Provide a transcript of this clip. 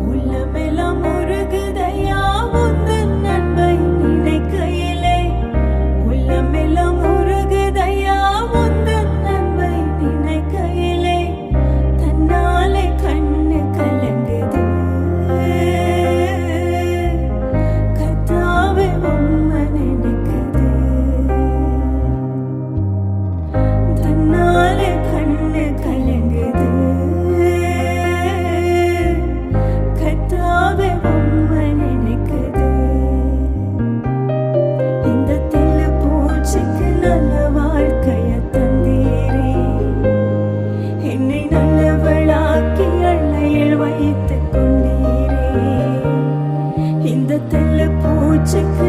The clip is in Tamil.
உள்ளமெல்லாம் உருகுதையா உந்தன் அன்பை நினைக்கையிலே. உள்ளமெல்லாம் உருகுதையா உந்தன் அன்பை நினைக்கையிலே. தன்னாலே கண்ணு கலங்குது கர்த்தாவே உம்மை நினைக்குது. தன்னாலே கண்ணு கலங்குது கர்த்தாவே உம்மை நினைக்குது. இந்த தெள்ளு பூச்சிக்கு நல்ல வாழ்க்கைய தந்தீரே. என்னை நல்லவளாக்கி அள்ளையில் வைத்துக் கொண்டீரே. இந்த தெள்ளு பூச்சிக்கு